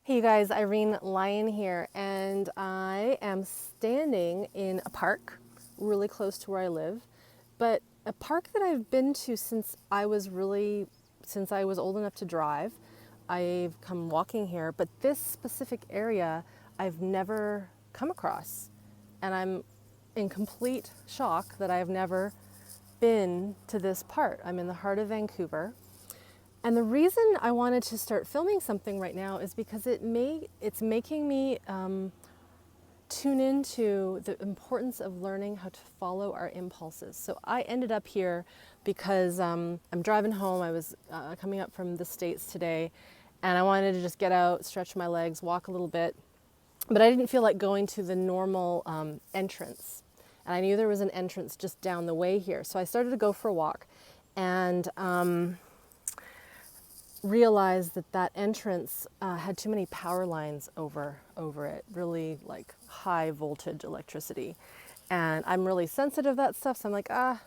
Hey you guys, Irene Lyon here, and I am standing in a park really close to where I live, but a park that I've been to since I was old enough to drive. I've come walking here, but this specific area I've never come across, and I'm in complete shock that I've never been to this part. I'm in the heart of Vancouver. And the reason I wanted to start filming something right now is because it's making me tune into the importance of learning how to follow our impulses. So I ended up here because I'm driving home. I was coming up from the States today, and I wanted to just get out, stretch my legs, walk a little bit. But I didn't feel like going to the normal entrance. And I knew there was an entrance just down the way here. So I started to go for a walk, and realized that that entrance had too many power lines over it, really like high voltage electricity. And I'm really sensitive to that stuff, so I'm like, I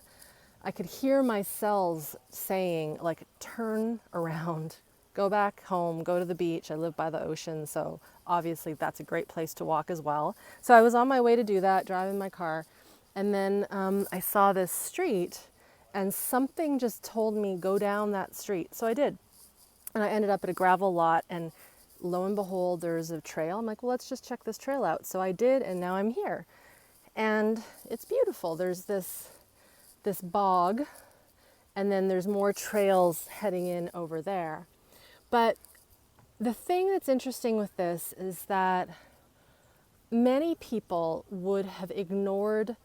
could hear my cells saying like, turn around, go back home, go to the beach. I live by the ocean, so obviously that's a great place to walk as well. So I was on my way to do that, driving my car, and then I saw this street, and something just told me go down that street. So I did. And I ended up at a gravel lot, and lo and behold, there's a trail. I'm like, well, let's just check this trail out. So I did, and now I'm here. And it's beautiful. There's this bog, and then there's more trails heading in over there. But the thing that's interesting with this is that many people would have ignored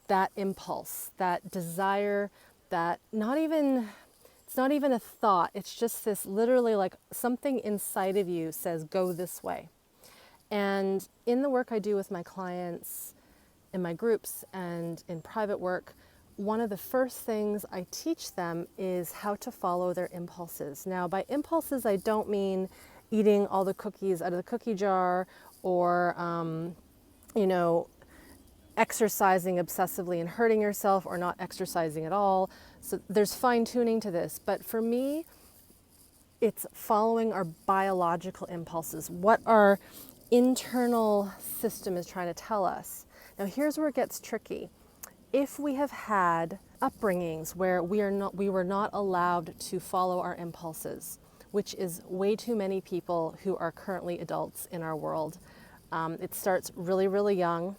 that impulse, that desire, that it's not even a thought. It's just this literally like something inside of you says, go this way. And in the work I do with my clients, in my groups and in private work, one of the first things I teach them is how to follow their impulses. Now, by impulses, I don't mean eating all the cookies out of the cookie jar or, exercising obsessively and hurting yourself, or not exercising at all. So there's fine tuning to this. But for me, it's following our biological impulses, what our internal system is trying to tell us. Now here's where it gets tricky. If we have had upbringings where we were not allowed to follow our impulses, which is way too many people who are currently adults in our world. It starts really, really young.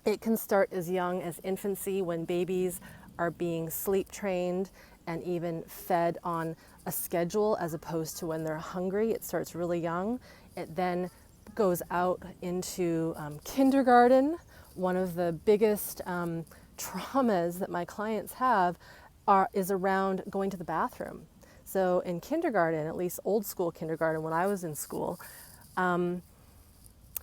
It can start as young as infancy, when babies are being sleep trained and even fed on a schedule as opposed to when they're hungry. It starts really young. It then goes out into kindergarten. One of the biggest traumas that my clients have is around going to the bathroom. So in kindergarten, at least old school kindergarten when I was in school,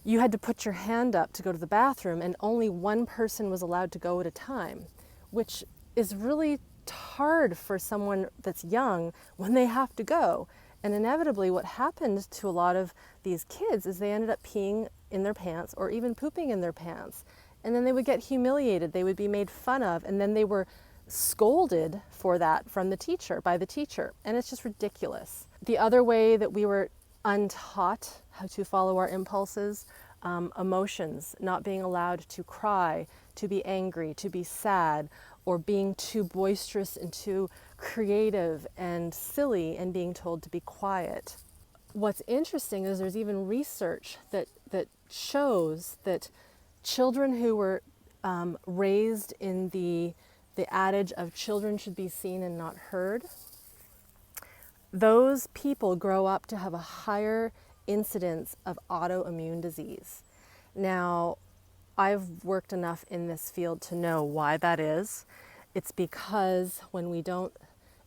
you had to put your hand up to go to the bathroom, and only one person was allowed to go at a time, which is really hard for someone that's young when they have to go. And inevitably what happened to a lot of these kids is they ended up peeing in their pants or even pooping in their pants. And then they would get humiliated, they would be made fun of, and then they were scolded for that by the teacher. And it's just ridiculous. The other way that we were untaught how to follow our impulses, emotions, not being allowed to cry, to be angry, to be sad, or being too boisterous and too creative and silly and being told to be quiet. What's interesting is there's even research that shows that children who were raised in the adage of children should be seen and not heard, those people grow up to have a higher incidence of autoimmune disease. Now, I've worked enough in this field to know why that is. It's because when we don't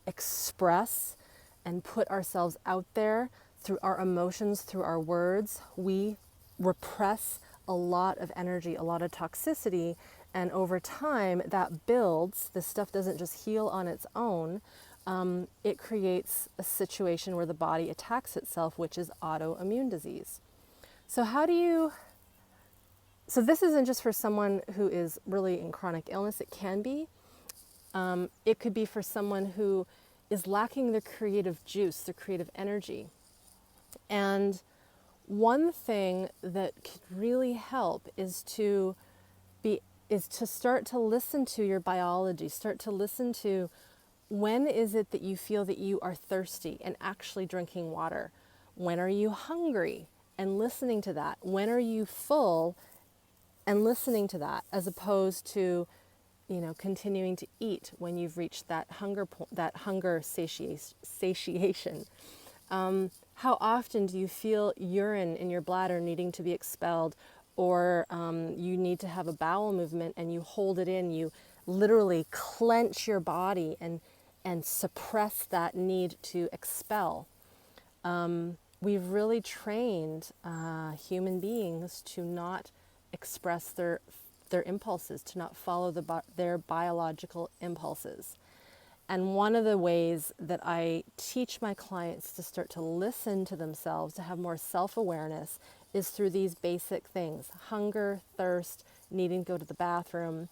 express and put ourselves out there through our emotions, through our words, we repress a lot of energy, a lot of toxicity, and over time that builds. This stuff doesn't just heal on its own. It creates a situation where the body attacks itself, which is autoimmune disease. So so this isn't just for someone who is really in chronic illness. It can be. It could be for someone who is lacking the creative juice, the creative energy. And One thing that could really help be is to start to listen to your biology, start to listen to when is it that you feel that you are thirsty and actually drinking water? When are you hungry and listening to that? When are you full and listening to that, as opposed to, continuing to eat when you've reached that hunger satiation. How often do you feel urine in your bladder needing to be expelled, or you need to have a bowel movement and you hold it in, you literally clench your body and suppress that need to expel? We've really trained human beings to not express their impulses, to not follow their biological impulses. And one of the ways that I teach my clients to start to listen to themselves, to have more self-awareness, is through these basic things: hunger, thirst, needing to go to the bathroom,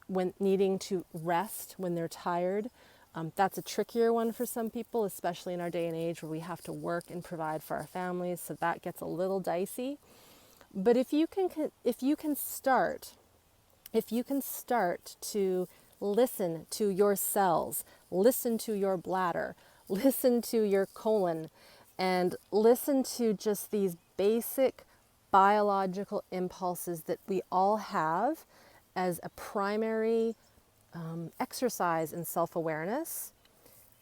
when needing to rest when they're tired. That's a trickier one for some people, especially in our day and age where we have to work and provide for our families, so that gets a little dicey. But if you can start to listen to your cells, listen to your bladder, listen to your colon, and listen to just these basic biological impulses that we all have as a primary exercise in self-awareness,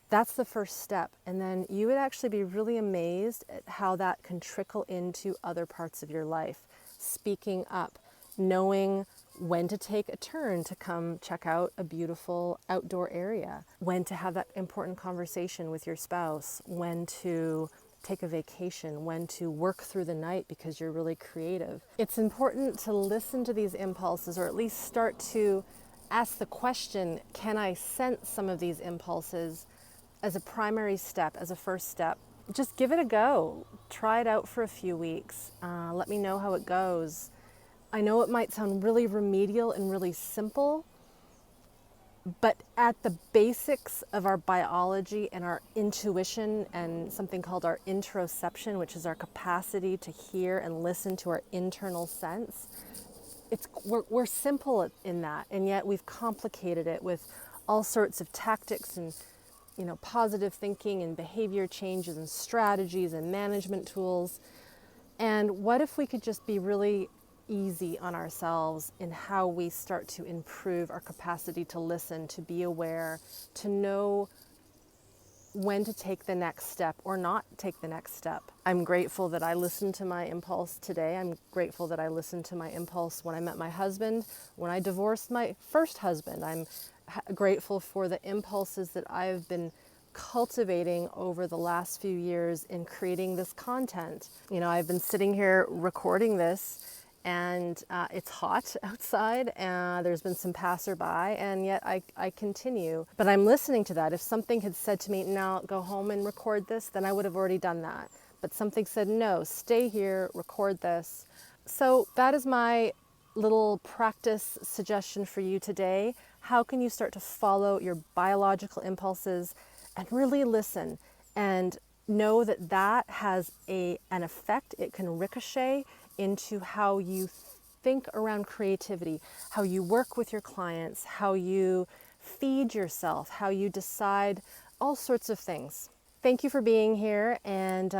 that's the first step. And then you would actually be really amazed at how that can trickle into other parts of your life. Speaking up, knowing when to take a turn to come check out a beautiful outdoor area, when to have that important conversation with your spouse, when to take a vacation, when to work through the night because you're really creative. It's important to listen to these impulses, or at least start to ask the question, can I sense some of these impulses, as a primary step, as a first step. Just give it a go. Try it out for a few weeks. Let me know how it goes. I know it might sound really remedial and really simple, but at the basics of our biology and our intuition and something called our interoception, which is our capacity to hear and listen to our internal sense, we're simple in that, and yet we've complicated it with all sorts of tactics and positive thinking and behavior changes and strategies and management tools. And what if we could just be really easy on ourselves in how we start to improve our capacity to listen, to be aware, to know when to take the next step or not take the next step. I'm grateful that I listened to my impulse today. I'm grateful that I listened to my impulse when I met my husband, when I divorced my first husband. I'm grateful for the impulses that I've been cultivating over the last few years in creating this content. I've been sitting here recording this, and it's hot outside, and there's been some passerby, and yet I continue. But I'm listening to that. If something had said to me, now go home and record this, then I would have already done that. But something said, no, stay here, record this. So that is my little practice suggestion for you today. How can you start to follow your biological impulses and really listen, and know that that has an effect? It can ricochet into how you think around creativity, how you work with your clients, how you feed yourself, how you decide, all sorts of things. Thank you for being here, and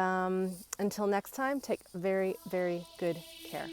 until next time, take very, very good care.